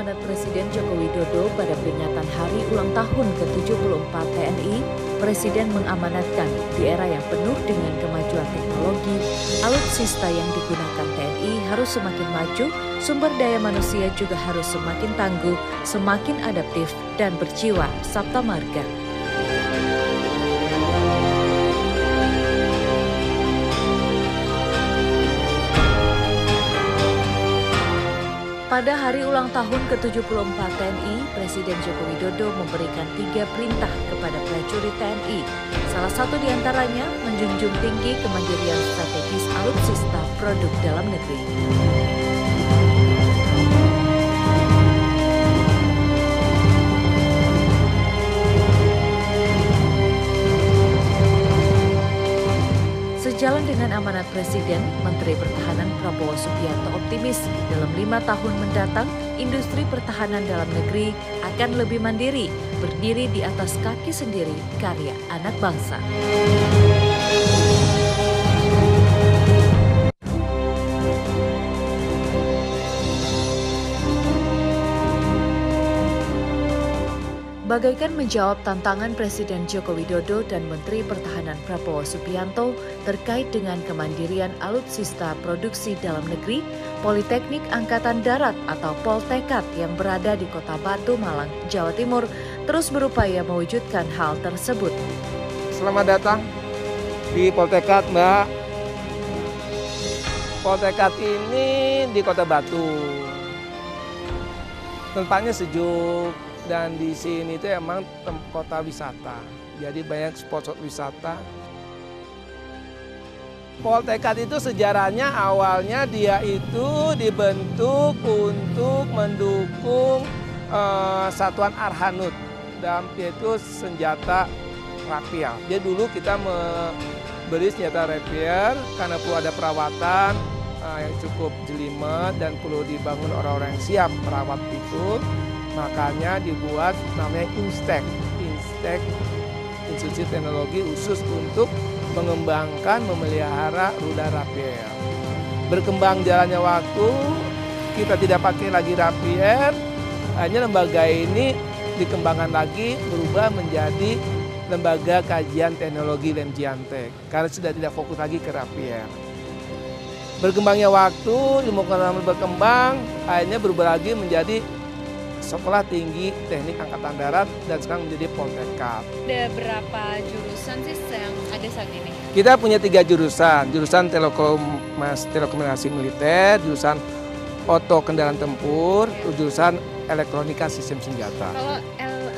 amanat Presiden Joko Widodo pada peringatan Hari Ulang Tahun ke-74 TNI, Presiden mengamanatkan di era yang penuh dengan kemajuan teknologi, alutsista yang digunakan TNI harus semakin maju, sumber daya manusia juga harus semakin tangguh, semakin adaptif dan berjiwa Sabta Marga. Pada hari ulang tahun ke-74 TNI, Presiden Joko Widodo memberikan 3 perintah kepada prajurit TNI. Salah satu di antaranya menjunjung tinggi kemandirian strategis alutsista produk dalam negeri. Sejalan dengan amanat Presiden, Menteri Pertahanan Prabowo Subianto optimis dalam 5 tahun mendatang, industri pertahanan dalam negeri akan lebih mandiri, berdiri di atas kaki sendiri karya anak bangsa. Bagaikan menjawab tantangan Presiden Joko Widodo dan Menteri Pertahanan Prabowo Subianto terkait dengan kemandirian alutsista produksi dalam negeri, Politeknik Angkatan Darat atau Poltekat yang berada di Kota Batu, Malang, Jawa Timur terus berupaya mewujudkan hal tersebut. Selamat datang di Poltekat, Mbak. Poltekat ini di Kota Batu. Tempatnya sejuk. Dan di sini itu emang kota wisata, jadi banyak spot wisata. Poltekat itu sejarahnya awalnya dia itu dibentuk untuk mendukung Satuan Arhanud, dan yaitu senjata rapier. Jadi dulu kita membeli senjata rapier karena perlu ada perawatan yang cukup jelimet dan perlu dibangun orang-orang yang siap merawat itu. Makanya dibuat namanya Instek, Institusi Teknologi khusus untuk mengembangkan, memelihara rudal rapier. Berkembang jalannya waktu, kita tidak pakai lagi rapier, hanya lembaga ini dikembangkan lagi, berubah menjadi Lembaga Kajian Teknologi Lemjiantek, karena sudah tidak fokus lagi ke rapier. Berkembangnya waktu, ilmu pengetahuan berkembang, akhirnya berubah lagi menjadi Sekolah Tinggi Teknik Angkatan Darat dan sekarang menjadi Poltekat. Ada berapa jurusan sih yang ada saat ini? Kita punya 3 jurusan, jurusan telekomunikasi militer, jurusan oto kendaraan tempur, jurusan elektronika sistem senjata. Kalau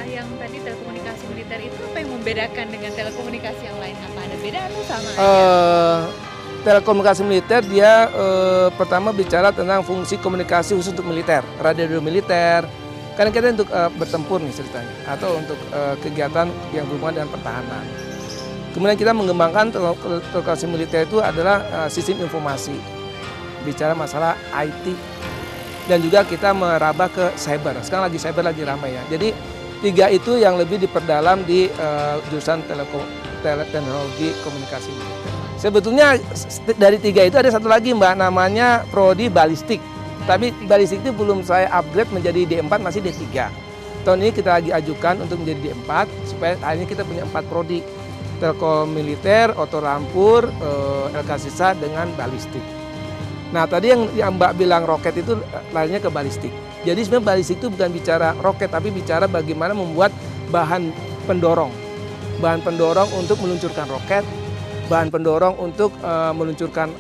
yang tadi telekomunikasi militer itu apa yang membedakan dengan telekomunikasi yang lain? Apa ada beda atau sama aja? Telekomunikasi militer dia pertama bicara tentang fungsi komunikasi khusus untuk militer, radio militer. Karena kita untuk bertempur nih ceritanya, atau untuk kegiatan yang berhubungan dengan pertahanan. Kemudian kita mengembangkan telekomunikasi militer itu adalah sistem informasi, bicara masalah IT, dan juga kita meraba ke cyber. Sekarang lagi cyber lagi ramai ya. Jadi 3 itu yang lebih diperdalam di jurusan teknologi komunikasi militer. Sebetulnya dari 3 itu ada satu lagi Mbak, namanya prodi balistik. Tapi balistik itu belum saya upgrade menjadi D4, masih D3. Tahun ini kita lagi ajukan untuk menjadi D4, supaya akhirnya kita punya 4 prodi. Telkom militer, oto rampur, LK sisa dengan balistik. Nah tadi yang Mbak bilang roket itu larinya ke balistik. Jadi sebenarnya balistik itu bukan bicara roket, tapi bicara bagaimana membuat bahan pendorong. Bahan pendorong untuk meluncurkan roket, bahan pendorong untuk meluncurkan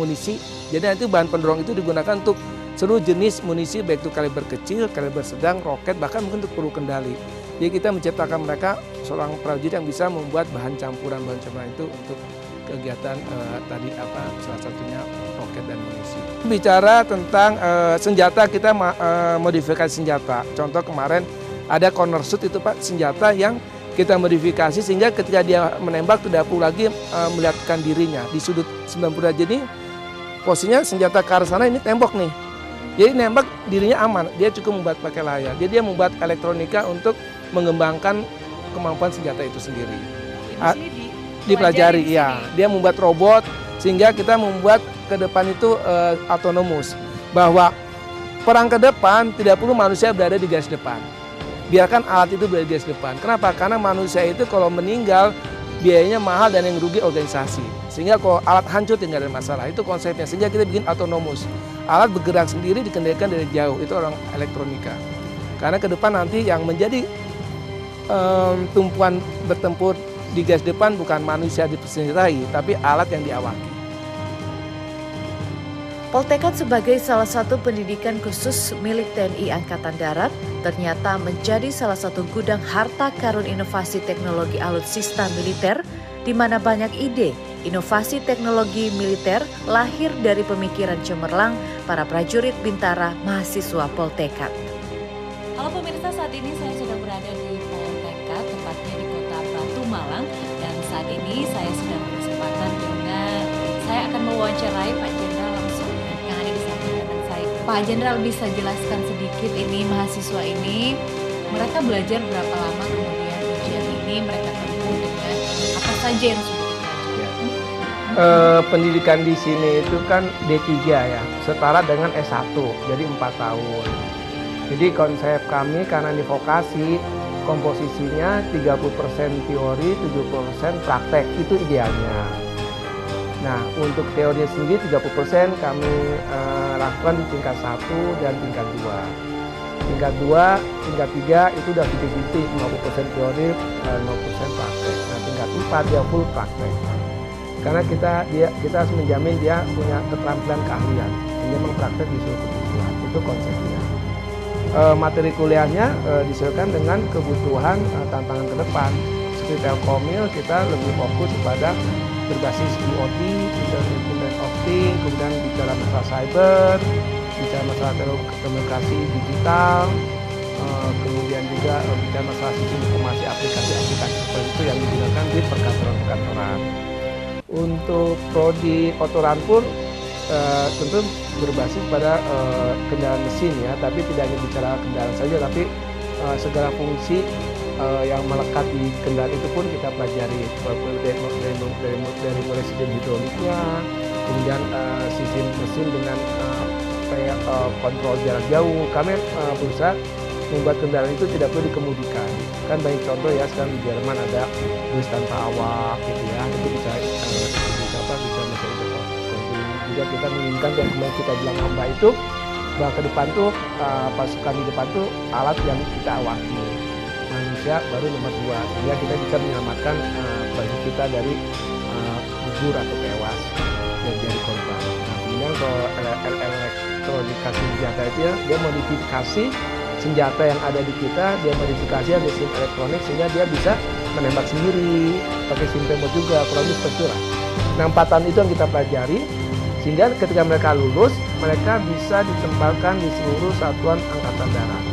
munisi. Jadi nanti bahan pendorong itu digunakan untuk seluruh jenis munisi, baik itu kaliber kecil, kaliber sedang, roket, bahkan mungkin untuk peluru kendali. Jadi kita menciptakan mereka seorang prajurit yang bisa membuat bahan campuran itu untuk kegiatan tadi salah satunya roket dan munisi. Bicara tentang senjata, kita modifikasi senjata. Contoh kemarin ada corner shoot itu Pak, senjata yang kita modifikasi sehingga ketika dia menembak tidak perlu lagi melihatkan dirinya di sudut 90 derajat. Ini posisinya senjata ke arah sana, ini tembok nih. Jadi nembak dirinya aman, dia cukup membuat pakai layar. Jadi dia membuat elektronika untuk mengembangkan kemampuan senjata itu sendiri. Dipelajari, ya. Dia membuat robot sehingga kita membuat ke depan itu autonomous. Bahwa perang ke depan tidak perlu manusia berada di garis depan. Biarkan alat itu berada di garis depan. Kenapa? Karena manusia itu kalau meninggal biayanya mahal dan yang rugi organisasi. Sehingga kalau alat hancur tidak ada masalah. Itu konsepnya. Sehingga kita bikin autonomous. Alat bergerak sendiri dikendalikan dari jauh. Itu orang elektronika. Karena ke depan nanti yang menjadi tumpuan bertempur di garis depan bukan manusia dipersenjatai, tapi alat yang diawaki. Poltekkad sebagai salah satu pendidikan khusus milik TNI Angkatan Darat ternyata menjadi salah satu gudang harta karun inovasi teknologi alutsista militer di mana banyak ide, inovasi teknologi militer lahir dari pemikiran cemerlang para prajurit Bintara mahasiswa Poltekkad. Halo pemirsa, saat ini saya sudah berada di Poltekkad, tepatnya di Kota Batu, Malang, dan saat ini saya sudah berkesempatan dengan saya akan mewawancarai Pak Jenderal langsung yang ada di samping kanan saya. Pak Jenderal, bisa jelaskan sedikit ini mahasiswa ini mereka belajar berapa lama, kemudian ujian ini mereka tempuh dengan apa saja yang sudah dipelajari? Pendidikan di sini itu kan D3 ya, setara dengan S1, jadi 4 tahun. Jadi konsep kami karena di vokasi komposisinya 30% teori, 70% praktek, itu idealnya. Nah, untuk teorinya sendiri 30% kami lakukan di tingkat 1 dan tingkat 2. Tingkat 2, tingkat 3 itu udah 50-50, 50% teori, 50% praktek. Nah, tingkat 4 dia full praktek. Karena kita harus menjamin dia punya keterampilan keahlian, sehingga mempraktek di seluruh kebutuhan. Itu konsepnya. Materi kuliahnya disesuaikan dengan kebutuhan tantangan ke depan. Seperti Telkomil kita lebih fokus pada berbasis IoT, Internet of Things, kemudian bicara masalah cyber, bicara masalah telekomunikasi digital, kemudian juga bicara masalah sistem informasi aplikasi-aplikasi seperti itu yang digunakan di perkantoran-perkantoran. Untuk prodi otoran pun tentu berbasis pada kendaraan mesin ya, tapi tidak hanya bicara kendaraan saja, tapi segala fungsi yang melekat di kendaraan itu pun kita pelajari, dari mulai sistem hidroliknya, kemudian sistem mesin dengan kontrol jarak jauh. Kami berusaha membuat kendaraan itu tidak perlu dikemudikan. Kan banyak contoh ya, sekarang di Jerman ada bus tanpa awak gitu ya, itu bisa mesin juga kita menginginkan dan kemarin kita bilang hamba itu bahwa ke depan tuh pasukan di depan tuh alat yang kita awaki, manusia baru nomor 2, sehingga kita bisa menyelamatkan bagi kita dari gugur atau tewas dan jadi korban. Nah, kemudian kalau elektronika senjata itu ya, dia modifikasi senjata yang ada di kita, dia modifikasi ada SIM elektronik sehingga dia bisa menembak sendiri, pakai SIM tembak juga, kurang lebih seperti itu lah. Nah, 4 tahun itu yang kita pelajari, sehingga ketika mereka lulus, mereka bisa ditempatkan di seluruh satuan Angkatan Darat.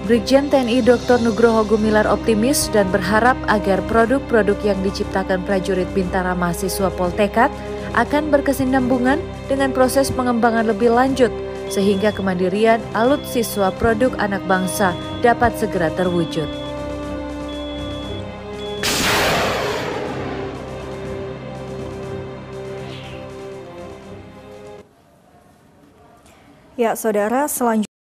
Brigjen TNI Dr. Nugroho Gumilar optimis dan berharap agar produk-produk yang diciptakan prajurit Bintara mahasiswa Poltekkad akan berkesinambungan dengan proses pengembangan lebih lanjut sehingga kemandirian alutsiswa produk anak bangsa dapat segera terwujud. Ya, saudara, selanjutnya